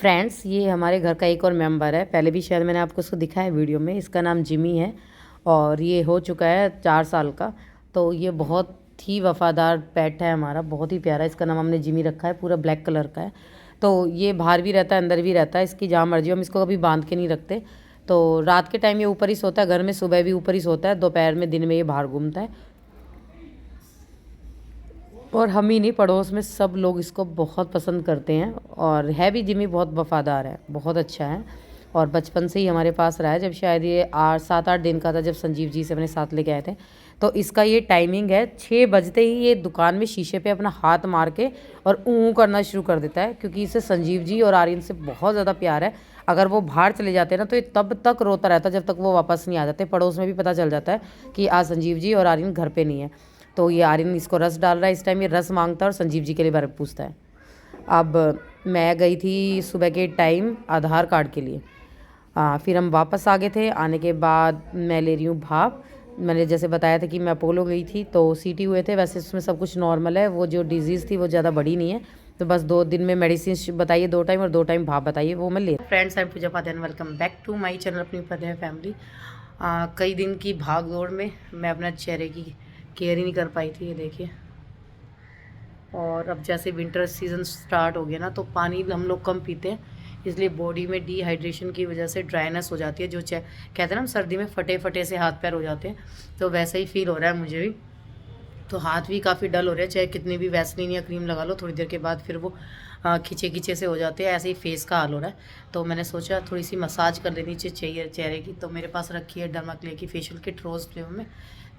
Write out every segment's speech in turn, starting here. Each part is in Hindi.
फ्रेंड्स, ये हमारे घर का एक और मेंबर है। पहले भी शायद मैंने आपको उसको दिखाया वीडियो में। इसका नाम जिमी है और ये हो चुका है 4 साल का। तो ये बहुत ही वफ़ादार पेट है हमारा, बहुत ही प्यारा। इसका नाम हमने जिमी रखा है, पूरा ब्लैक कलर का है। तो ये बाहर भी रहता है, अंदर भी रहता है, इसकी जहाँ मर्जी हो। हम इसको कभी बांध के नहीं रखते। तो रात के टाइम ये ऊपर ही सोता है घर में, सुबह भी ऊपर ही सोता है, दोपहर में, दिन में ये बाहर घूमता है। और हम ही नहीं, पड़ोस में सब लोग इसको बहुत पसंद करते हैं। और है भी, जिमी बहुत वफ़ादार है, बहुत अच्छा है। और बचपन से ही हमारे पास रहा है। जब शायद ये 7-8 दिन का था, जब संजीव जी से अपने साथ लेके आए थे। तो इसका ये टाइमिंग है, 6 बजते ही ये दुकान में शीशे पे अपना हाथ मार के और ऊँ करना शुरू कर देता है, क्योंकि इसे संजीव जी और आर्यन से बहुत ज़्यादा प्यार है। अगर वो बाहर चले जाते हैं ना, तो ये तब तक रोता रहता है जब तक वो वापस नहीं आ जाते। पड़ोस में भी पता चल जाता है कि आज संजीव जी और आर्यन घर पे नहीं है। तो ये आर्यन इसको रस डाल रहा है इस टाइम। ये रस मांगता है और संजीव जी के लिए बारे में पूछता है। अब मैं गई थी सुबह के टाइम आधार कार्ड के लिए। फिर हम वापस आ गए थे। आने के बाद मैं ले रही हूँ भाप। मैंने जैसे बताया था कि मैं अपोलो गई थी, तो सीटी हुए थे। वैसे उसमें सब कुछ नॉर्मल है, वो जो डिजीज़ थी वो ज़्यादा बड़ी नहीं है। तो बस 2 दिन में मेडिसिन बताइए, 2 टाइम, और 2 टाइम भाप बताइए, वो मैं ले। Friends, I am Pooja Padhan, welcome back to my channel अपनी फतेह फैमिली। कई दिन की भाग दौड़ में मैं अपना चेहरे की केयर ही नहीं कर पाई थी, ये देखिए। और अब जैसे विंटर सीज़न स्टार्ट हो गया ना, तो पानी हम लोग कम पीते हैं, इसलिए बॉडी में डिहाइड्रेशन की वजह से ड्राइनेस हो जाती है। जो कहते हैं ना हम सर्दी में फटे फटे से हाथ पैर हो जाते हैं, तो वैसा ही फील हो रहा है मुझे भी। तो हाथ भी काफ़ी डल हो रहे हैं, चाहे कितनी भी वैसलीन या क्रीम लगा लो, थोड़ी देर के बाद फिर वो खिंचे खिंचे से हो जाते हैं। ऐसे ही फेस का हाल हो रहा है। तो मैंने सोचा थोड़ी सी मसाज कर लेनी चाहिए चेहरे की। तो मेरे पास रखी है डर्माक्ले की फेशियल किट रोज़ फ्लेवर में।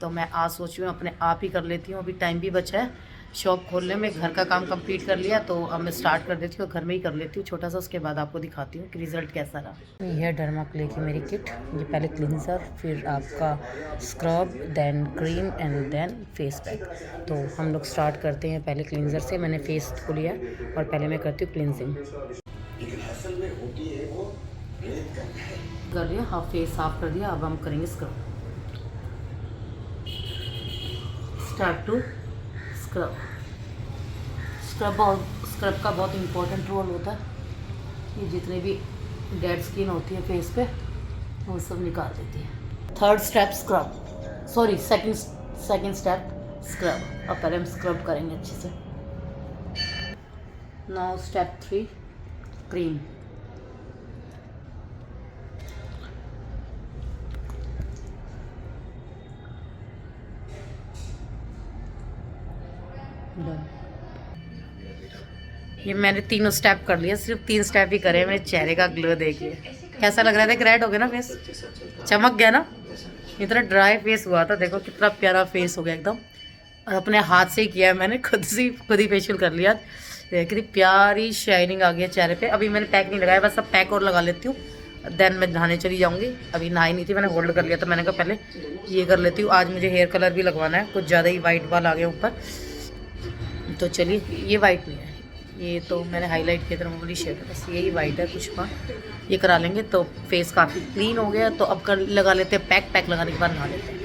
तो मैं आज सोच रही हूँ अपने आप ही कर लेती हूँ। अभी टाइम भी बचा है शॉप खोलने में, घर का काम कंप्लीट कर लिया, तो अब मैं स्टार्ट कर देती हूँ, घर में ही कर लेती हूँ छोटा सा। उसके बाद आपको दिखाती हूँ कि रिज़ल्ट कैसा रहा। यह है डर्माक्ले की मेरी किट। ये पहले क्लींजर, फिर आपका scrub, then cream and then face pack. तो हम लोग स्टार्ट करते हैं पहले क्लींजर से। मैंने फेस को लिया और पहले मैं करती हूँ क्लींजिंग। कर लिया, हाँ, फेस साफ कर दिया। अब हम करेंगे scrub. Start to scrub. Scrub का बहुत इम्पोर्टेंट रोल होता है। ये जितने भी डेड स्किन होती है फेस पे, वो सब निकाल देती है। Third step scrub, sorry second step scrub. अब पहले हम स्क्रब करेंगे अच्छे से। Now step 3 cream. ये मैंने तीनों स्टेप कर लिया, सिर्फ 3 स्टेप ही करे। मेरे चेहरे का ग्लो देखिए कैसा लग रहा था। रेड हो गया ना फेस, चमक गया ना। इतना ड्राई फेस हुआ था, देखो कितना प्यारा फेस हो गया एकदम। और अपने हाथ से ही किया है मैंने, खुद ही फेशियल कर लिया। कितनी प्यारी शाइनिंग आ गई है चेहरे पे। अभी मैंने पैक नहीं लगाया, बस अब पैक और लगा लेती हूँ, देन मैं नहाने चली जाऊँगी। अभी नहाई नहीं थी, मैंने होल्ड कर लिया था। मैंने कहा पहले ये कर लेती हूँ। आज मुझे हेयर कलर भी लगवाना है, कुछ ज़्यादा ही वाइट बाल आ गए ऊपर। तो चलिए, ये वाइट नहीं है, ये तो मैंने हाईलाइट की तरह वाली शेड है, बस यही वाइट है कुछ का। ये करा लेंगे तो फेस काफ़ी क्लीन हो गया। तो अब कर लगा लेते हैं पैक लगाने के बाद नहा लेते हैं।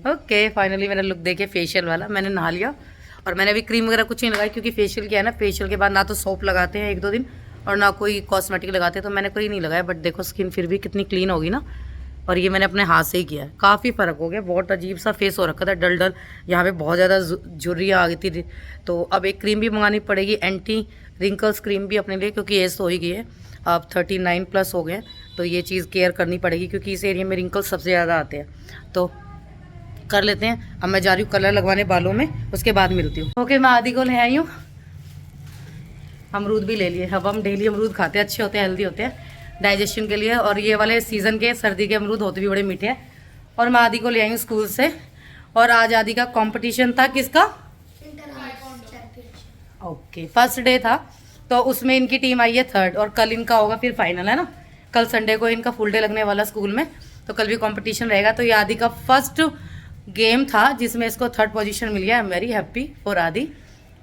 ओके, फाइनली मैंने लुक देखे फेशियल वाला, मैंने नहा लिया। और मैंने अभी क्रीम वगैरह कुछ नहीं लगाई, क्योंकि फेशियल किया है ना। फेशियल के बाद ना तो सोप लगाते हैं 1-2 दिन, और ना कोई कॉस्मेटिक लगाते हैं, तो मैंने कोई नहीं लगाया। बट देखो स्किन फिर भी कितनी क्लीन होगी ना। और ये मैंने अपने हाथ से ही किया है, काफ़ी फ़र्क हो गया। बहुत अजीब सा फेस हो रखा था, डल यहाँ पे बहुत ज़्यादा झुर्रियाँ आ गई थी। तो अब एक क्रीम भी मंगानी पड़ेगी, एंटी रिंकल्स क्रीम भी अपने लिए, क्योंकि एज तो हो ही गई है, अब 39+ हो गए। तो ये चीज़ केयर करनी पड़ेगी, क्योंकि इस एरिया में रिंकल्स सबसे ज़्यादा आते हैं। तो कर लेते हैं। अब मैं जा रही हूँ कलर लगवाने बालों में, उसके बाद मिलती हूँ। ओके, मैं आदि को ले आई हूँ। अमरूद भी ले लिए। अब हम डेली अमरूद खाते हैं, अच्छे होते हैं, हेल्दी होते हैं डाइजेशन के लिए। और ये वाले सीज़न के सर्दी के अमरूद होते भी बड़े मीठे हैं। और मैं आदि को ले आई हूँ स्कूल से। और आज आदि का कंपटीशन था, किसका? ओके, फर्स्ट डे था, तो उसमें इनकी टीम आई है 3rd। और कल इनका होगा फिर फाइनल, है ना। कल संडे को इनका फुल डे लगने वाला स्कूल में, तो कल भी कंपटीशन रहेगा। तो ये आदि का फर्स्ट गेम था, जिसमें इसको 3rd पोजीशन मिल गया। I am very happy for आदि।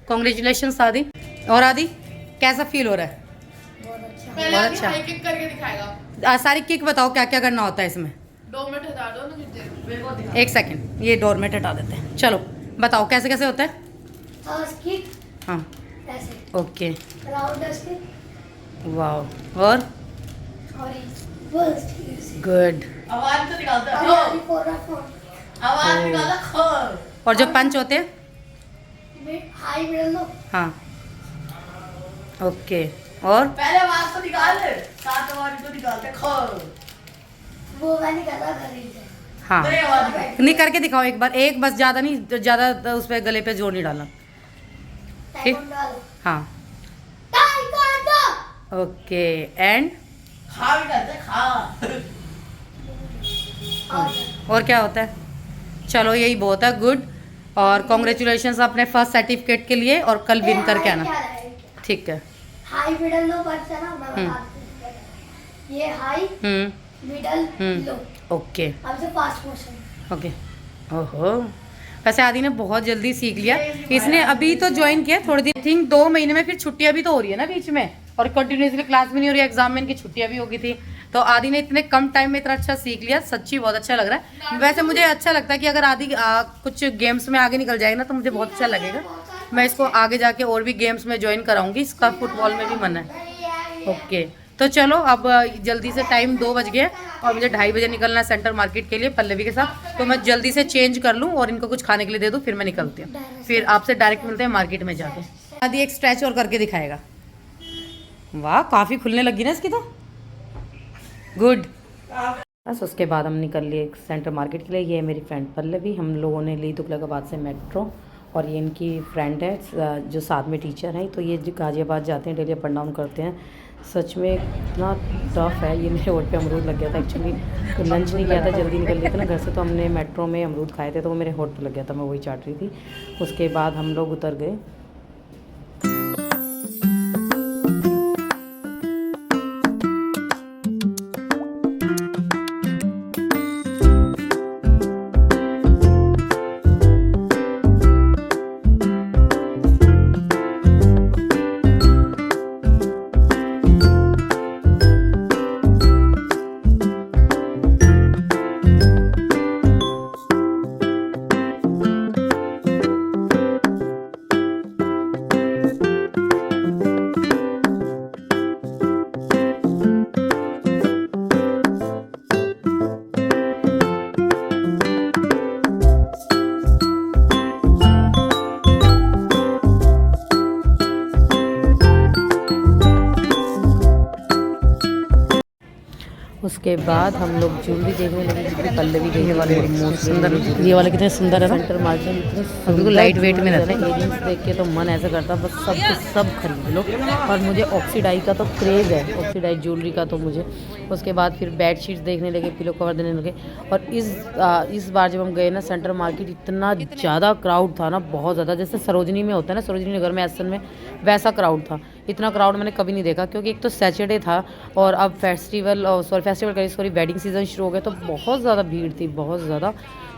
कॉन्ग्रेचुलेशन आदि। और आदि, कैसा फील हो रहा है? बहुत अच्छा। बहुत अच्छा। किक करके दिखाएगा। सारी किक बताओ क्या क्या करना होता है इसमें। डोरमेट हटा दो ना कितने। एक सेकंड, ये डोरमेट हटा देते हैं। चलो बताओ कैसे कैसे होता है। किक हाँ ऐसे, ओके, राउंड किक वाह, और और बर्स्ट ऐसे। गुड। आवाज तो निकालता और है। ये फोर आवाज निकालता खोल। और जो पंच होते हैं, हाई मिडल लो। हाँ ओके, और पहले आवाज तो निकाल, सात आवाज तो निकालते खोल। वो मैंने कहा खरीद है। हाँ नहीं आवाज निकाल। नहीं करके दिखाओ एक बार, एक बस, ज़्यादा नहीं, ज़्यादा उस पर गले पे जोर नहीं डालना। ताइक्वांडो वाला। हाँ ताइक्वांडो। ओके, एंड खा भी करते खा। और क्या होता है। चलो यही बहुत है, गुड। और कॉन्ग्रेचुलेशन अपने फर्स्ट सर्टिफिकेट के लिए, और कल विन करके आना। ठीक है। हाई मिडल लो बर्स्ट है ना, मैं बता दूं। ये हाई मिडल लो। ओके अब से फास्ट मोशन। ओके। ओहो, वैसे आदि ने बहुत जल्दी सीख लिया। इसने अभी तो ज्वाइन किया थोड़ी दिन, थिंक 2 महीने में, फिर छुट्टियां भी तो हो रही है ना बीच में, और कंटिन्यूसली क्लास भी नहीं हो रही, एग्जाम में इनकी छुट्टियां भी हो गई थी। तो आदि ने इतने कम टाइम में इतना अच्छा सीख लिया, सच्ची बहुत अच्छा लग रहा है। वैसे मुझे अच्छा लगता है कि अगर आदि कुछ गेम्स में आगे निकल जाएगा ना तो मुझे बहुत अच्छा लगेगा। मैं इसको आगे जाके और भी गेम्स में ज्वाइन कराऊंगी, इसका फुटबॉल में भी मन है। ओके, तो चलो अब जल्दी से, टाइम 2 बज गए और मुझे 2:30 बजे निकलना है सेंटर मार्केट के लिए पल्लवी के साथ। तो मैं जल्दी से चेंज कर लूँ और इनको कुछ खाने के लिए दे दूँ, फिर मैं निकलती हूँ। फिर आपसे डायरेक्ट मिलते हैं मार्केट में जाके। आदि एक स्ट्रेच और करके दिखाएगा। वाह, काफ़ी खुलने लगी ना इसकी तो, गुड। बस उसके बाद हम निकल लिए सेंटर मार्केट के लिए। ये है मेरी फ्रेंड पल्लवी, हम लोगों ने ली तुगलकाबाद से मेट्रो, और ये इनकी फ्रेंड है जो साथ में टीचर है। तो ये गाज़ियाबाद जाते हैं, डेली अप एंड डाउन करते हैं। सच में इतना टफ है। ये मेरे होठ पे अमरूद लग गया था एक्चुअली, तो लंच नहीं किया था, जल्दी निकल गया था ना घर से, तो हमने मेट्रो में अमरूद खाए थे, तो वो मेरे होठ पे लग गया था, मैं वही चाट रही थी। उसके बाद हम लोग उतर गए। उसके बाद हम लोग ज्वेलरी देखने लगे, जितनी पल्लवी देखने वाले सुंदर, ये वाले कितने सुंदर है ना, सेंटर मार्जिन इतने बिल्कुल लाइट वेट में रहते हैं। इयरिंग्स देख के तो मन ऐसा करता बस सब कुछ सब खरीद लो। और मुझे ऑक्सीडाइज का तो क्रेज़ है, ऑक्सीडाइज ज्वेलरी का तो मुझे। उसके बाद फिर बेड शीट्स देखने लगे, पिलो कवर देने लगे। और इस बार जब हम गए ना सेंटर मार्केट, इतना ज़्यादा क्राउड था ना, बहुत ज़्यादा, जैसे सरोजनी में होता है ना, सरोजनी नगर में एसन में, वैसा क्राउड था। इतना क्राउड मैंने कभी नहीं देखा, क्योंकि एक तो सैटरडे था और अब फेस्टिवल वेडिंग सीज़न शुरू हो गया, तो बहुत ज़्यादा भीड़ थी, बहुत ज़्यादा।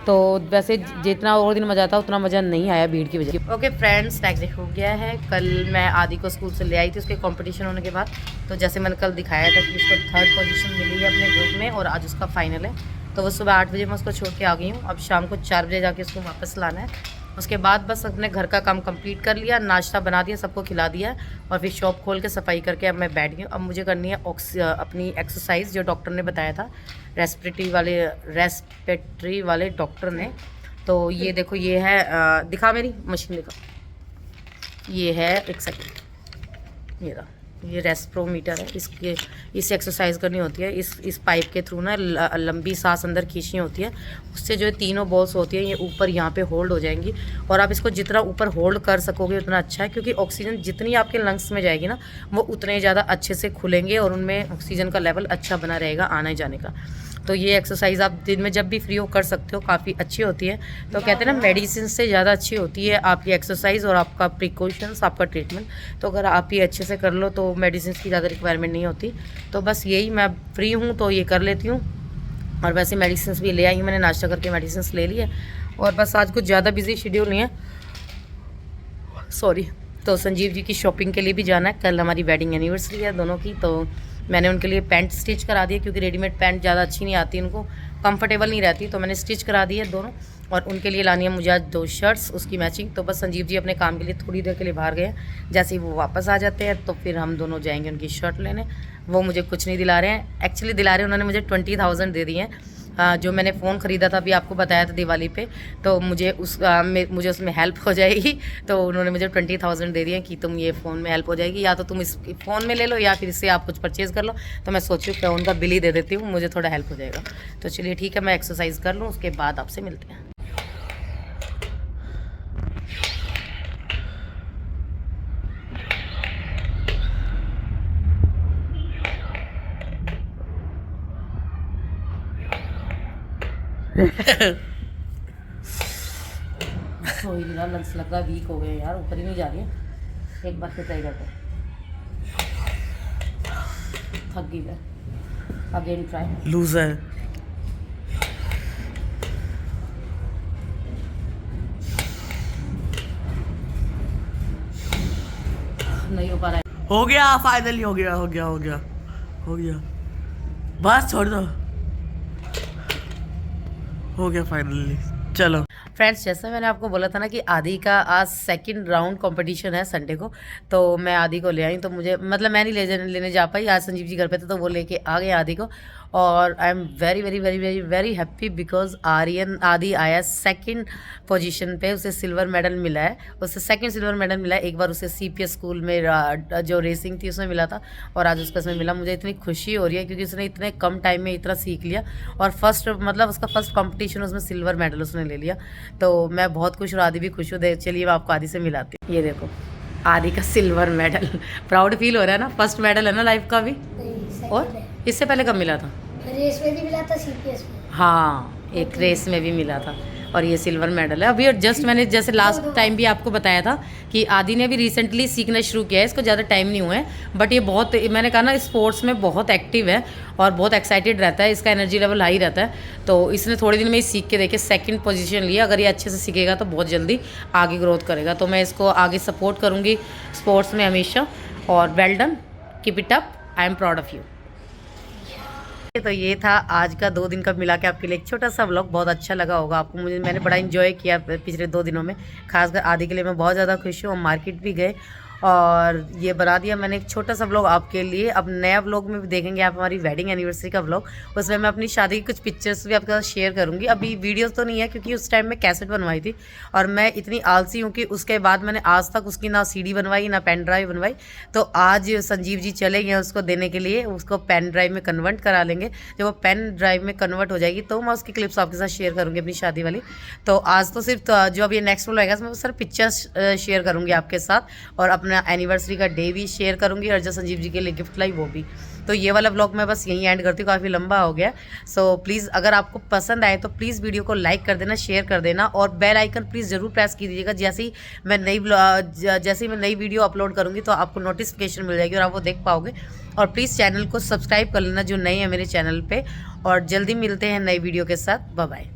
तो वैसे जितना और दिन मज़ा आता उतना मज़ा नहीं आया भीड़ की वजह। ओके फ्रेंड्स, नेक्स्ट हो गया है। कल मैं आदि को स्कूल से ले आई थी उसके कंपटीशन होने के बाद। तो जैसे मैंने कल दिखाया था कि उसको 3rd पोजीशन मिली है अपने ग्रुप में, और आज उसका फाइनल है। तो वो सुबह 8 बजे मैं उसको छोड़ के आ गई हूँ। अब शाम को 4 बजे जाके उसको वापस लाना है। उसके बाद बस अपने घर का काम कंप्लीट कर लिया, नाश्ता बना दिया, सबको खिला दिया, और फिर शॉप खोल के सफाई करके अब मैं बैठ गई हूँ। अब मुझे करनी है अपनी एक्सरसाइज, जो डॉक्टर ने बताया था, रेस्पिरेटरी वाले डॉक्टर ने। तो ये देखो, ये है दिखा, मेरी मशीन दिखा, ये है, एक सेकंड, ये रहा, ये रेस्प्रोमीटर है। इससे एक्सरसाइज करनी होती है। इस पाइप के थ्रू ना लंबी सांस अंदर खींचनी होती है। उससे जो तीनों बॉल्स होती हैं ये ऊपर यहाँ पे होल्ड हो जाएंगी, और आप इसको जितना ऊपर होल्ड कर सकोगे उतना अच्छा है, क्योंकि ऑक्सीजन जितनी आपके लंग्स में जाएगी ना, वो उतने ज़्यादा अच्छे से खुलेंगे और उनमें ऑक्सीजन का लेवल अच्छा बना रहेगा आने जाने का। तो ये एक्सरसाइज आप दिन में जब भी फ्री हो कर सकते हो, काफ़ी अच्छी होती है। तो कहते हैं ना, मेडिसिन से ज़्यादा अच्छी होती है आपकी एक्सरसाइज और आपका प्रिकॉशंस, आपका ट्रीटमेंट। तो अगर आप ये अच्छे से कर लो तो मेडिसिन की ज़्यादा रिक्वायरमेंट नहीं होती। तो बस यही, मैं फ्री हूँ तो ये कर लेती हूँ। और वैसे मेडिसिन भी ले आई हूँ, मैंने नाश्ता करके मेडिसिन ले ली है। और बस आज कुछ ज़्यादा बिजी शेड्यूल नहीं है, सॉरी। तो संजीव जी की शॉपिंग के लिए भी जाना है, कल हमारी वेडिंग एनिवर्सरी है दोनों की। तो मैंने उनके लिए पैंट स्टिच करा दी है, क्योंकि रेडीमेड पैंट ज़्यादा अच्छी नहीं आती, उनको कंफर्टेबल नहीं रहती, तो मैंने स्टिच करा दी है दोनों। और उनके लिए लानी है मुझे आज 2 शर्ट्स उसकी मैचिंग। तो बस संजीव जी अपने काम के लिए थोड़ी देर के लिए बाहर गए हैं, जैसे ही वो वापस आ जाते हैं तो फिर हम दोनों जाएंगे उनकी शर्ट लेने। वो मुझे कुछ नहीं दिला रहे हैं, एक्चुअली दिला रहे हैं, उन्होंने मुझे 20,000 दे दिए हैं। जो मैंने फ़ोन ख़रीदा था, अभी आपको बताया था दिवाली पे, तो मुझे मुझे उसमें हेल्प हो जाएगी। तो उन्होंने मुझे 20,000 दे दिए कि तुम ये फ़ोन में हेल्प हो जाएगी, या तो तुम इस फ़ोन में ले लो या फिर इससे आप कुछ परचेज़ कर लो। तो मैं सोची हूँ फ़ोन का बिल ही दे देती हूँ, मुझे थोड़ा हेल्प हो जाएगा। तो चलिए ठीक है, मैं एक्सरसाइज कर लूँ, उसके बाद आपसे मिलते हैं। सोई मेरा लंच लगा वीक हो गया यार, ऊपर ही नहीं जा रही है। एक बार फिर ट्राई करते हैं, थक गई है। Again try. लूजर। नहीं हो पा रहा है। हो गया, फाइनली हो गया, हो गया, हो गया, हो गया, बस छोड़ दो, हो गया फाइनली। चलो फ्रेंड्स, जैसा मैंने आपको बोला था ना कि आदि का आज सेकंड राउंड कंपटीशन है संडे को, तो मैं आदि को ले आई। तो मुझे मतलब मैं नहीं लेने जा पाई, आज संजीव जी घर पे थे तो वो लेके आ गए आदि को। और I am very very very very very happy because आदि आया सेकंड पोजीशन पे, उसे सिल्वर मेडल मिला है, उसे सेकंड सिल्वर मेडल मिला है। एक बार उसे CPS स्कूल में जो रेसिंग थी उसमें मिला था, और आज उसका इसमें मिला। मुझे इतनी खुशी हो रही है क्योंकि उसने इतने कम टाइम में इतना सीख लिया, और उसका फर्स्ट कॉम्पिटिशन उसमें सिल्वर मेडल उसने ले लिया। तो मैं बहुत खुश हूँ, आदि भी खुश हूँ। चलिए मैं आपको आदि से मिलाती हूँ। ये देखो आदि का सिल्वर मेडल, प्राउड फील हो रहा है ना, फर्स्ट मेडल है ना लाइफ का भी। और इससे पहले कब मिला था? रेस में भी मिला था, CPS में। हाँ, एक रेस में भी मिला था, और ये सिल्वर मेडल है अभी। और जस्ट मैंने जैसे लास्ट टाइम भी आपको बताया था कि आदि ने भी रिसेंटली सीखना शुरू किया है, इसको ज़्यादा टाइम नहीं हुआ है, बट ये बहुत, मैंने कहा ना, स्पोर्ट्स में बहुत एक्टिव है और बहुत एक्साइटेड रहता है, इसका एनर्जी लेवल हाई रहता है। तो इसने थोड़े दिन में ही सीख के देखे सेकंड पोजीशन लिया। अगर ये अच्छे से सीखेगा तो बहुत जल्दी आगे ग्रोथ करेगा। तो मैं इसको आगे सपोर्ट करूँगी स्पोर्ट्स में हमेशा। और well done, keep it up, I am proud of you. तो ये था आज का 2 दिन का मिला के आपके लिए एक छोटा सा व्लॉग। बहुत अच्छा लगा होगा आपको, मैंने बड़ा एंजॉय किया पिछले 2 दिनों में। खासकर आदि के लिए मैं बहुत ज़्यादा खुश हूँ। हम मार्केट भी गए और ये बना दिया मैंने एक छोटा सा व्लॉग आपके लिए। अब नया व्लॉग में भी देखेंगे आप हमारी वेडिंग एनिवर्सरी का व्लॉग, उसमें मैं अपनी शादी की कुछ पिक्चर्स भी आपके साथ शेयर करूँगी। अभी वीडियोस तो नहीं है क्योंकि उस टाइम में कैसेट बनवाई थी, और मैं इतनी आलसी हूँ कि उसके बाद मैंने आज तक उसकी ना CD बनवाई ना पेन ड्राइव बनवाई। तो आज संजीव जी चले गए उसको देने के लिए, उसको पेन ड्राइव में कन्वर्ट करा लेंगे। जब वो पेन ड्राइव में कन्वर्ट हो जाएगी तो मैं उसकी क्लिप्स आपके साथ शेयर करूँगी अपनी शादी वाली। तो आज तो सिर्फ जो अब ये नेक्स्ट व्लॉग आएगा उसमें सर पिक्चर्स शेयर करूँगी आपके साथ, और अपना एनिवर्सरी का डे भी शेयर करूँगी, और जो संजीव जी के लिए गिफ्ट लाई वो भी। तो ये वाला व्लॉग मैं बस यहीं एंड करती हूँ, काफ़ी लंबा हो गया। सो प्लीज़ अगर आपको पसंद आए तो प्लीज़ वीडियो को लाइक कर देना, शेयर कर देना, और बेल आइकन प्लीज़ ज़रूर प्रेस कीजिएगा। जैसे ही मैं नई वीडियो अपलोड करूँगी तो आपको नोटिफिकेशन मिल जाएगी और आप वो देख पाओगे। और प्लीज़ चैनल को सब्सक्राइब कर लेना जो नए हैं मेरे चैनल पर, और जल्दी मिलते हैं नई वीडियो के साथ। Bye bye.